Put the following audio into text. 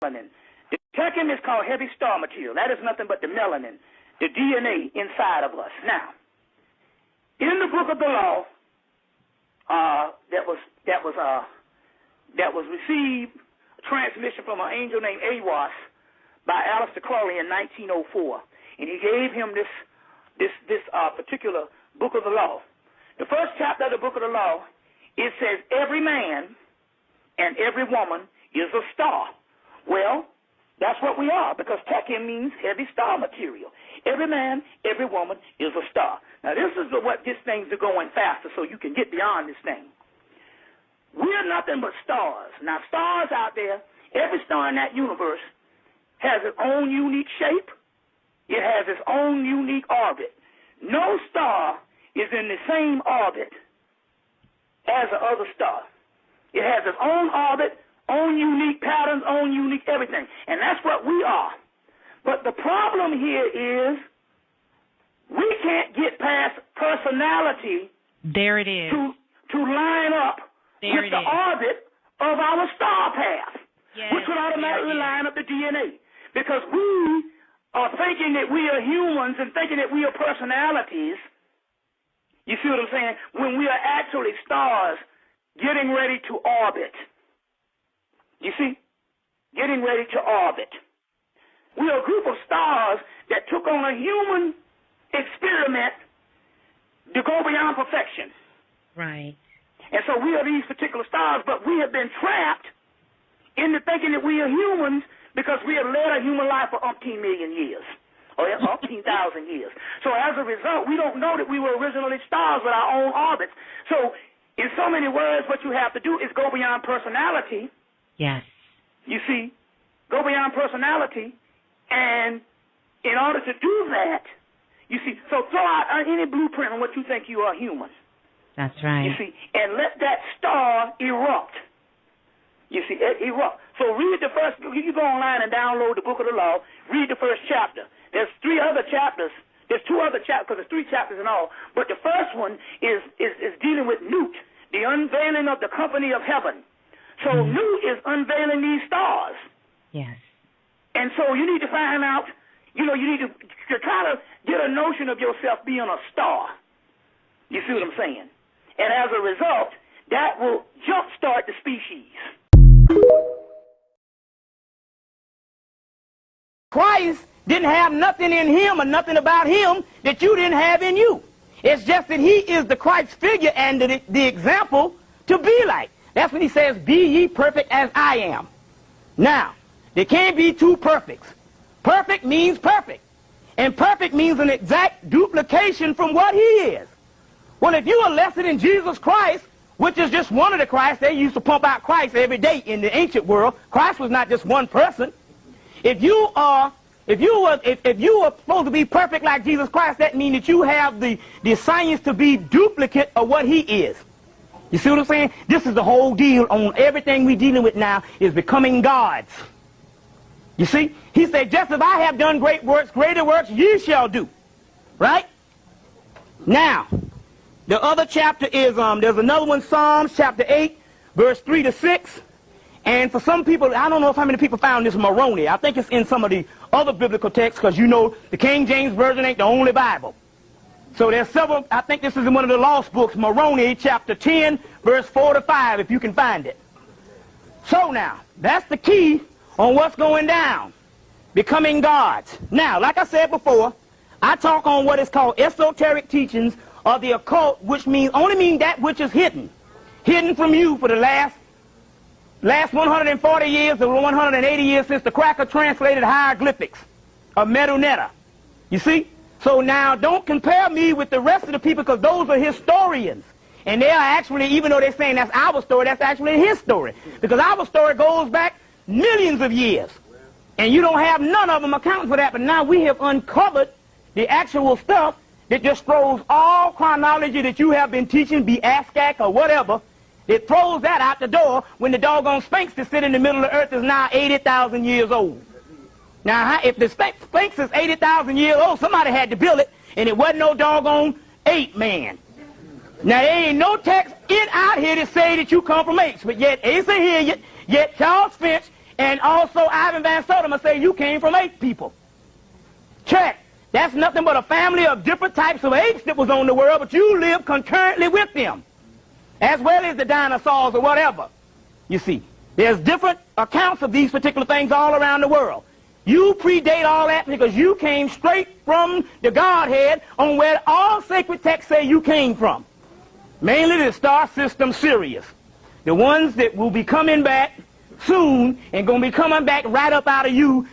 melanin. The techin is called heavy star material. That is nothing but the melanin, the DNA inside of us. Now, in the book of the law, that was received, a transmission from an angel named Awas by Aleister Crowley in 1904, and he gave him this particular book of the law. The first chapter of the book of the law, it says every man and every woman is a star. Well, that's what we are, because techin means heavy star material. Every man, every woman is a star. Now, this is what gets things to going faster, so you can get beyond this thing. We're nothing but stars. Now, stars out there, every star in that universe has its own unique shape. It has its own unique orbit. No star is in the same orbit as the other star. It has its own orbit, own unique patterns, own unique everything. And that's what we are. But the problem here is we can't get past personality. There it is. To line up there with the orbit of our star path, yes, which would automatically line up the DNA. Because we are thinking that we are humans and thinking that we are personalities. You see what I'm saying? When we are actually stars getting ready to orbit. You see? Getting ready to orbit. We are a group of stars that took on a human experiment to go beyond perfection. Right. And so we are these particular stars, but we have been trapped into thinking that we are humans because we have led a human life for umpteen million years, or umpteen thousand years. So as a result, we don't know that we were originally stars with our own orbits. So in so many words, what you have to do is go beyond personality. Yes. You see, go beyond personality, and in order to do that, you see, so throw out any blueprint on what you think you are human. That's right. You see, and let that star erupt. You see, erupt. So read the first, you go online and download the book of the law, read the first chapter. There's 3 other chapters. There's 2 other chapters, because there's 3 chapters in all. But the first one is dealing with Nut, the unveiling of the company of heaven. So Nut is unveiling these stars. Yes. And so you need to find out, you need to try to get a notion of yourself being a star. You see what I'm saying? And as a result, that will jumpstart the species. Christ didn't have nothing in him or nothing about him that you didn't have in you. It's just that he is the Christ figure and the example to be like. That's when he says, be ye perfect as I am. Now, there can't be 2 perfects. Perfect means perfect. And perfect means an exact duplication from what he is. Well, if you are lesser than Jesus Christ, which is just one of the Christs, they used to pump out Christ every day in the ancient world. Christ was not just one person. If you were supposed to be perfect like Jesus Christ, that means that you have the science to be duplicate of what he is. You see what I'm saying? This is the whole deal on everything we're dealing with now is becoming gods. You see? He said, just as I have done great works, greater works ye shall do. Right? Now, the other chapter is, there's another one, Psalms chapter 8, verse 3 to 6. And for some people, I don't know how many people found this Moroni. I think it's in some of the other biblical texts, because the King James Version ain't the only Bible. So there's several, I think this is in one of the lost books, Moroni chapter 10, verse 4 to 5, if you can find it. So now, that's the key on what's going down. Becoming gods. Now, like I said before, I talk on what is called esoteric teachings of the occult, which only means that which is hidden. Hidden from you for the last 140 years or 180 years since the cracker translated hieroglyphics of Medunetta. You see? So now don't compare me with the rest of the people, because those are historians. And they are actually, even though they're saying that's our story, that's actually his story. Because our story goes back millions of years. And you don't have none of them accounting for that. But now we have uncovered the actual stuff that just throws all chronology that you have been teaching, be ASCAC or whatever. It throws that out the door when the doggone Sphinx that sit in the middle of the earth is now 80,000 years old. Now, if the Sphinx is 80,000 years old, somebody had to build it, and it wasn't no doggone ape man. Now, there ain't no text out here to say that you come from apes, but yet Asa Hilliard, yet Charles Finch, And also Ivan Van Sertima say you came from ape people. Check. That's nothing but a family of different types of apes that was on the world, but you lived concurrently with them, as well as the dinosaurs or whatever. You see, there's different accounts of these particular things all around the world. You predate all that because you came straight from the Godhead on where all sacred texts say you came from. Mainly the star system Sirius. The ones that will be coming back soon and going to be coming back right up out of you.